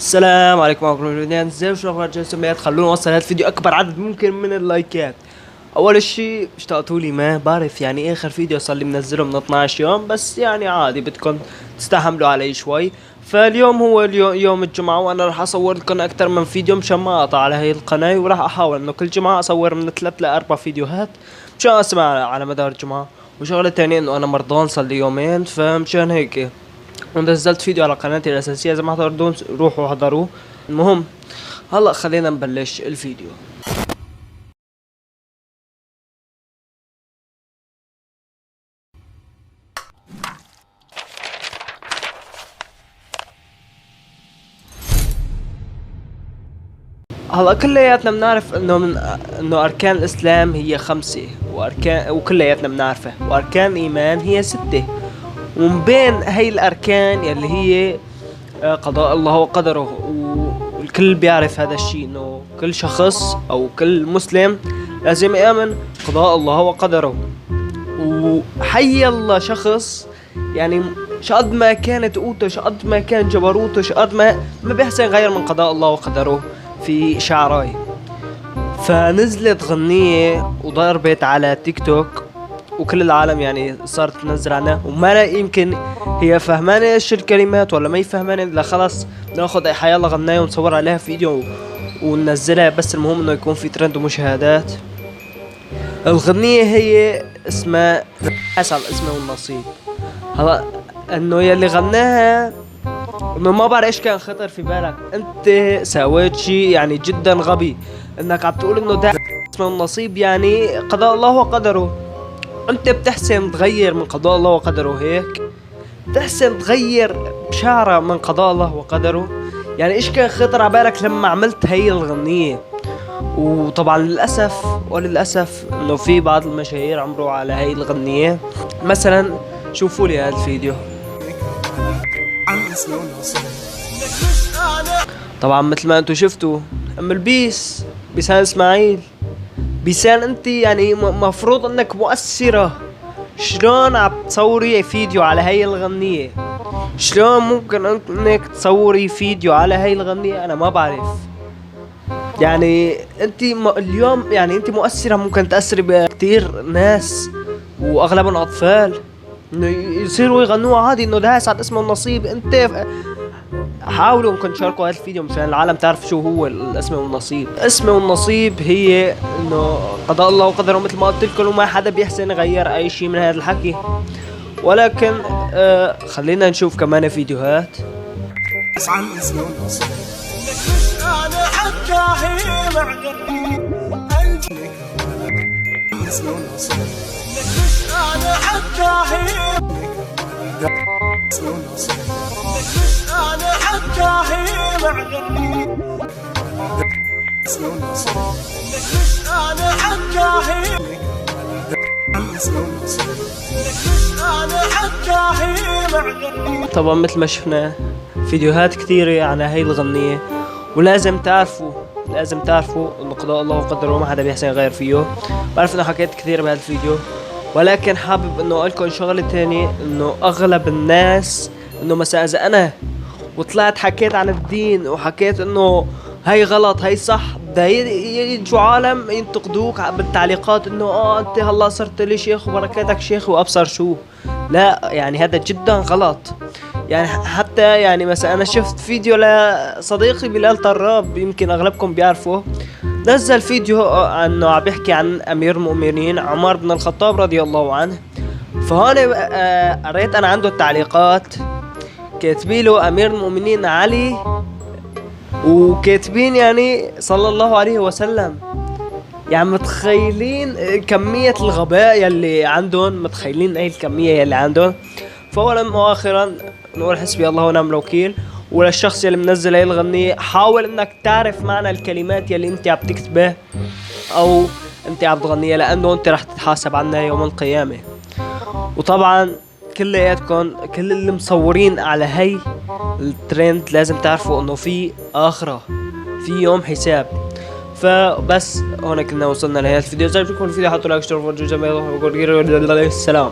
السلام عليكم ورحمة الله وبركاته. ازاي شو اخبار جالسين؟ خلونا نوصل هذا الفيديو اكبر عدد ممكن من اللايكات. اول شيء اشتقتوا لي، ما بعرف يعني اخر فيديو صار لي منزله من 12 يوم، بس يعني عادي بدكم تستحملوا علي شوي. فاليوم هو يوم الجمعة، وانا راح اصور لكم اكثر من فيديو مشان ما اقطع على هي القناة، وراح احاول انه كل جمعة اصور من 3 ل 4 فيديوهات مشان اسمع على مدار الجمعة. وشغلة تانية انه انا مرضان صار لي يومين، فمشان هيك ونزلت فيديو على قناتي الأساسية. إذا ما حضرتوه روحوا حضروه. المهم هلا خلينا نبلش الفيديو. هلا كلياتنا بنعرف انه اركان الاسلام هي 5، وكلياتنا بنعرفه، واركان الايمان هي 6. ومن بين هي الاركان يلي هي قضاء الله وقدره، والكل بيعرف هذا الشيء، انه كل شخص او كل مسلم لازم يؤمن قضاء الله وقدره. وحي الله شخص يعني شقد ما كانت قوته، شقد ما كان جبروته، شقد ما بيحسن يغير من قضاء الله وقدره في شعراي. فنزلت غنية وضربت على تيك توك، وكل العالم يعني صارت تنزل عنها، وما لا يمكن هي فهمانة ايش الكلمات ولا ما يفهمانة. لا خلاص ناخذ اي حيالله غناية ونصور عليها فيديو وننزلها، بس المهم انه يكون في ترند ومشاهدات. الغنية هي اسمها حسب الاسم والنصيب. هلا انه يلي غناها انه ما بعرف ايش كان خطر في بالك، انت سويت شيء يعني جدا غبي، انك عم تقول انه ده اسمه النصيب يعني قضاء الله وقدره. انت بتحسن تغير من قضاء الله وقدره هيك، بتحسن تغير بشعرة من قضاء الله وقدره. يعني ايش كان خطر على بالك لما عملت هي الغنية؟ وطبعا للأسف انه في بعض المشاهير عمروا على هي الغنية. مثلا شوفوا لي هذا الفيديو. طبعا مثل ما انتم شفتوا ام البيس بيسان اسماعيل، بيسان انت يعني مفروض انك مؤثرة، شلون عم تصوري فيديو على هاي الغنية؟ شلون ممكن انك تصوري فيديو على هاي الغنية؟ انا ما بعرف. يعني انت اليوم يعني انت مؤثرة، ممكن تأثري بكتير ناس واغلبهم اطفال، انه يصيروا يغنوا عادي انه داس على اسمه النصيب. انت حاولوا انكم تشاركوا هذا الفيديو مشان العالم تعرف شو هو الاسم والنصيب. الاسم والنصيب هي انه قضاء الله وقدره، مثل ما قلت لكم، وما حدا بيحسن يغير اي شيء من هذا الحكي. ولكن خلينا نشوف كمان فيديوهات. عن اسم والنصيب انا حكاهي مع اسم والنصيب انا حكاهي اسم والنصيب انا حكاهي مع اسم والنصيب انا حكاهي اسم والنصيب انا حكاهي مع. طبعا مثل ما شفنا فيديوهات كثيرة عن هاي الغنية، ولازم تعرفوا انه قضاء الله وقدره ما حدا بيحسن يغير فيه. بعرف انه حكيت كثير بهذا الفيديو، ولكن حابب انه اقول لكم شغله تانية، انه اغلب الناس انه مثلا اذا انا وطلعت حكيت عن الدين وحكيت انه هاي غلط هاي صح، بده يجوا عالم ينتقدوك بالتعليقات انه انت هلا صرت لي شيخ وبركاتك شيخ وابصر شو. لا يعني هذا جدا غلط. يعني حتى يعني مثلا انا شفت فيديو لصديقي بلال طراب، يمكن اغلبكم بيعرفوه، نزل فيديو انه عم بيحكي عن امير المؤمنين عمر بن الخطاب رضي الله عنه. فهون قريت انا عنده التعليقات، كاتبين له امير المؤمنين علي، وكاتبين يعني صلى الله عليه وسلم. يعني متخيلين كمية الغباء يلي عندهم، متخيلين اي الكمية يلي عندهم. فاولا واخرا نقول حسبي الله ونعم الوكيل. وللشخص يلي منزل هاي الغنية، حاول انك تعرف معنى الكلمات يلي انت عم تكتبها او انت عم تغنيها، لانه انت رح تتحاسب عنها يوم القيامة. وطبعا كلياتكم كل اللي مصورين على هاي الترند لازم تعرفوا انه في اخرة، في يوم حساب. فبس هون كنا وصلنا لهذا الفيديو. اذا عجبكم الفيديو حطوا لايك، اشتركوا في القناة، السلام.